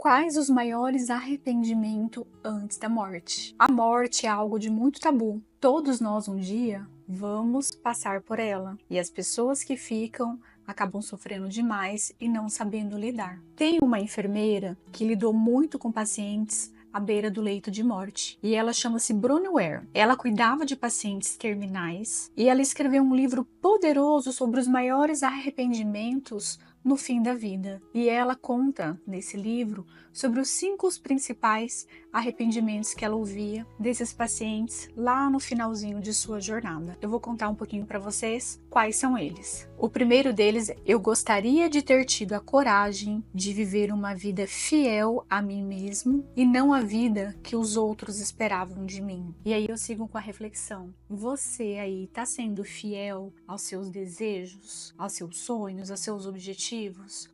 Quais os maiores arrependimentos antes da morte? A morte é algo de muito tabu. Todos nós um dia vamos passar por ela. E as pessoas que ficam acabam sofrendo demais e não sabendo lidar. Tem uma enfermeira que lidou muito com pacientes à beira do leito de morte. E ela chama-se Bronnie Ware. Ela cuidava de pacientes terminais e ela escreveu um livro poderoso sobre os maiores arrependimentos no fim da vida. E ela conta nesse livro sobre os 5 principais arrependimentos que ela ouvia desses pacientes lá no finalzinho de sua jornada. Eu vou contar um pouquinho para vocês quais são eles. O primeiro deles é: eu gostaria de ter tido a coragem de viver uma vida fiel a mim mesmo e não a vida que os outros esperavam de mim. E aí eu sigo com a reflexão: você aí está sendo fiel aos seus desejos, aos seus sonhos, aos seus objetivos?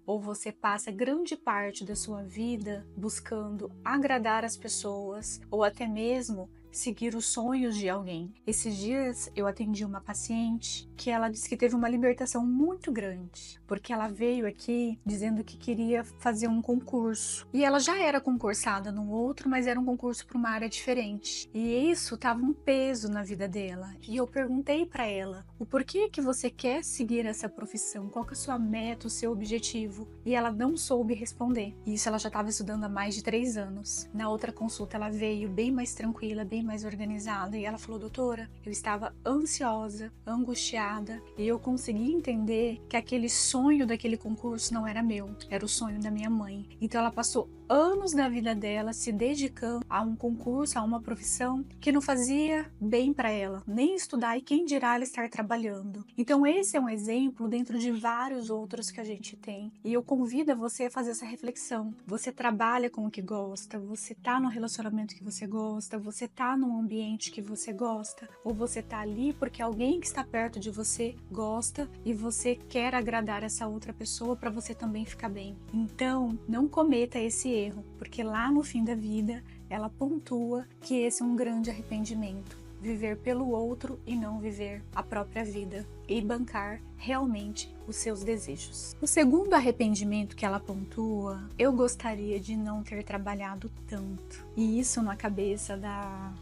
Ou você passa grande parte da sua vida buscando agradar as pessoas ou até mesmo seguir os sonhos de alguém? Esses dias eu atendi uma paciente que ela disse que teve uma libertação muito grande, porque ela veio aqui dizendo que queria fazer um concurso. E ela já era concursada num outro, mas era um concurso para uma área diferente. E isso estava um peso na vida dela. E eu perguntei para ela: o porquê que você quer seguir essa profissão? Qual que é a sua meta, o seu objetivo? E ela não soube responder. E isso ela já estava estudando há mais de 3 anos. Na outra consulta ela veio bem mais tranquila, bem mais organizada, e ela falou: doutora, eu estava ansiosa, angustiada, e eu consegui entender que aquele sonho daquele concurso não era meu, era o sonho da minha mãe. Então ela passou anos da vida dela se dedicando a um concurso, a uma profissão que não fazia bem para ela, nem estudar, e quem dirá ela estar trabalhando. Então esse é um exemplo dentro de vários outros que a gente tem, e eu convido você a fazer essa reflexão. Você trabalha com o que gosta? Você tá no relacionamento que você gosta? Você tá num ambiente que você gosta? Ou você tá ali porque alguém que está perto de você gosta e você quer agradar essa outra pessoa para você também ficar bem? Então não cometa esse erro, porque lá no fim da vida ela pontua que esse é um grande arrependimento: viver pelo outro e não viver a própria vida e bancar realmente os seus desejos. O segundo arrependimento que ela pontua: eu gostaria de não ter trabalhado tanto. E isso na cabeça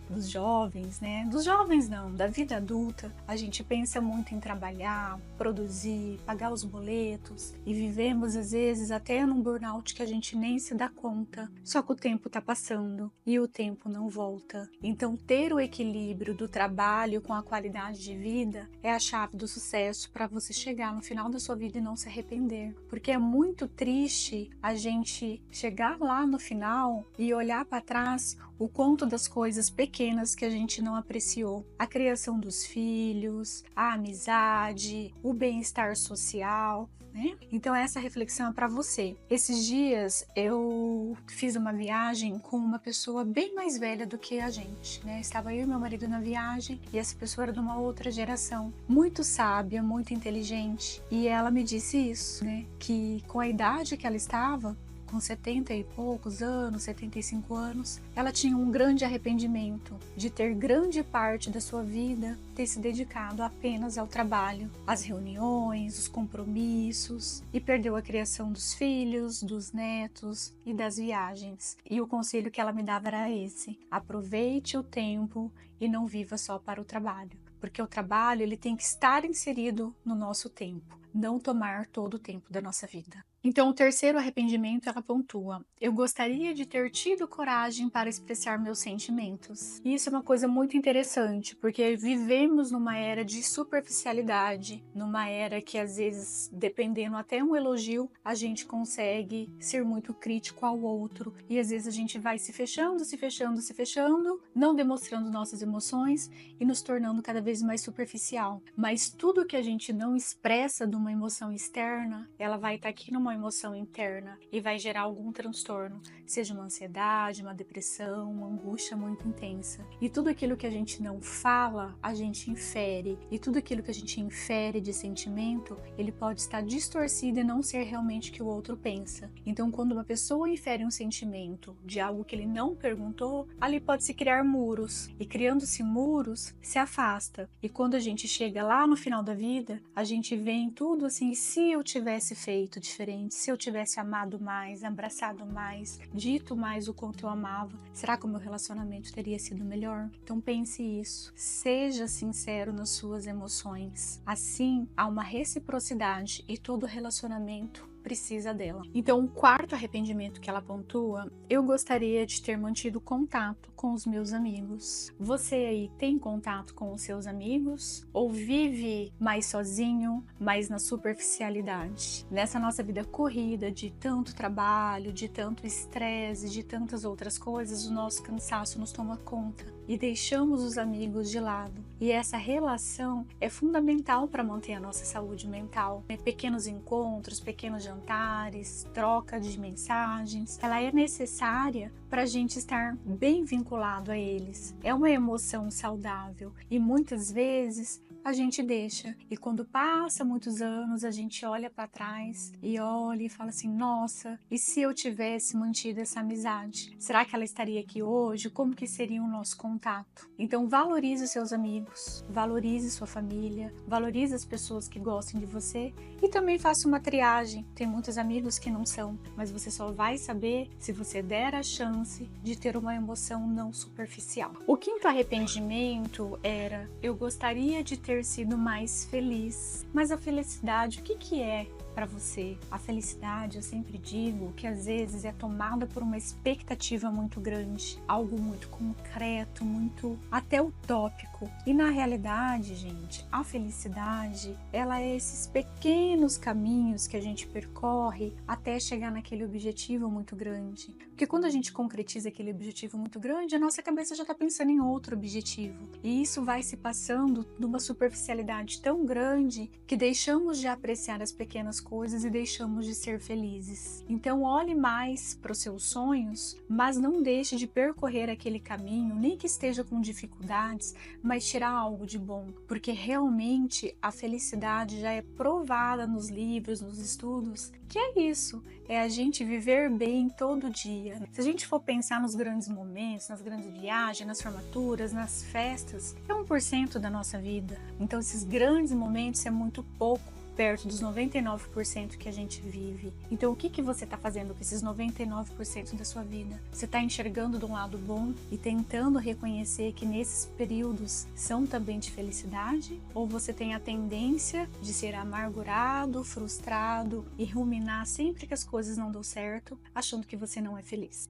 dos jovens, né? Dos jovens não, da vida adulta, a gente pensa muito em trabalhar, produzir, pagar os boletos, e vivemos às vezes até num burnout que a gente nem se dá conta. Só que o tempo tá passando e o tempo não volta. Então ter o equilíbrio do trabalho com a qualidade de vida é a chave do sucesso para você chegar no final da sua vida e não se arrepender. Porque é muito triste a gente chegar lá no final e olhar para trás o quanto das coisas pequenas que a gente não apreciou. A criação dos filhos, a amizade, o bem-estar social, né? Então essa reflexão é para você. Esses dias eu fiz uma viagem com uma pessoa bem mais velha do que a gente, né? Estava eu e meu marido na viagem, e essa pessoa era de uma outra geração, muito sábia, muito inteligente, e ela me disse isso, né? Que com a idade que ela estava, com 70 e poucos anos, 75 anos, ela tinha um grande arrependimento de ter grande parte da sua vida ter se dedicado apenas ao trabalho, às reuniões, os compromissos, e perdeu a criação dos filhos, dos netos e das viagens. E o conselho que ela me dava era esse: aproveite o tempo e não viva só para o trabalho, porque o trabalho ele tem que estar inserido no nosso tempo, não tomar todo o tempo da nossa vida. Então, o terceiro arrependimento, ela pontua: eu gostaria de ter tido coragem para expressar meus sentimentos. E isso é uma coisa muito interessante, porque vivemos numa era de superficialidade, numa era que às vezes, dependendo até um elogio, a gente consegue ser muito crítico ao outro, e às vezes a gente vai se fechando, se fechando, se fechando, não demonstrando nossas emoções e nos tornando cada vez mais superficial. Mas tudo que a gente não expressa de uma emoção externa, ela vai estar aqui numa emoção interna e vai gerar algum transtorno, seja uma ansiedade, uma depressão, uma angústia muito intensa. E tudo aquilo que a gente não fala, a gente infere, e tudo aquilo que a gente infere de sentimento, ele pode estar distorcido e não ser realmente o que o outro pensa. Então, quando uma pessoa infere um sentimento de algo que ele não perguntou, ali pode se criar muros, e criando-se muros, se afasta. E quando a gente chega lá no final da vida, a gente vê em tudo assim: se eu tivesse feito diferente, gente, se eu tivesse amado mais, abraçado mais, dito mais o quanto eu amava, será que o meu relacionamento teria sido melhor? Então pense isso. Seja sincero nas suas emoções. Assim, há uma reciprocidade e todo relacionamento precisa dela. Então, o quarto arrependimento que ela pontua, eu gostaria de ter mantido contato com os meus amigos. Você aí tem contato com os seus amigos? Ou vive mais sozinho, mais na superficialidade? Nessa nossa vida corrida de tanto trabalho, de tanto estresse, de tantas outras coisas, o nosso cansaço nos toma conta e deixamos os amigos de lado. E essa relação é fundamental para manter a nossa saúde mental. Pequenos encontros, pequenos jantares, troca de mensagens, ela é necessária para a gente estar bem vinculado a eles. É uma emoção saudável e muitas vezes a gente deixa. E quando passa muitos anos, a gente olha para trás e olha e fala assim, nossa, e se eu tivesse mantido essa amizade? Será que ela estaria aqui hoje? Como que seria o nosso contato? Então valorize os seus amigos, valorize sua família, valorize as pessoas que gostem de você e também faça uma triagem. Tem muitos amigos que não são, mas você só vai saber se você der a chance de ter uma emoção não superficial. O quinto arrependimento era, eu gostaria de ter sido mais feliz. Mas a felicidade, o que é para você? A felicidade, eu sempre digo que às vezes é tomada por uma expectativa muito grande, algo muito concreto, muito até utópico. E na realidade, gente, a felicidade, ela é esses pequenos caminhos que a gente percorre até chegar naquele objetivo muito grande. Porque quando a gente concretiza aquele objetivo muito grande, a nossa cabeça já está pensando em outro objetivo. E isso vai se passando numa superficialidade tão grande que deixamos de apreciar as pequenas coisas e deixamos de ser felizes. Então olhe mais para os seus sonhos, mas não deixe de percorrer aquele caminho, nem que esteja com dificuldades, mas tirar algo de bom, porque realmente a felicidade já é provada nos livros, nos estudos, que é isso, é a gente viver bem todo dia. Se a gente for pensar nos grandes momentos, nas grandes viagens, nas formaturas, nas festas, é 1% da nossa vida. Então esses grandes momentos é muito pouco perto dos 99% que a gente vive. Então o que você está fazendo com esses 99% da sua vida? Você está enxergando de um lado bom e tentando reconhecer que nesses períodos são também de felicidade? Ou você tem a tendência de ser amargurado, frustrado e ruminar sempre que as coisas não dão certo, achando que você não é feliz?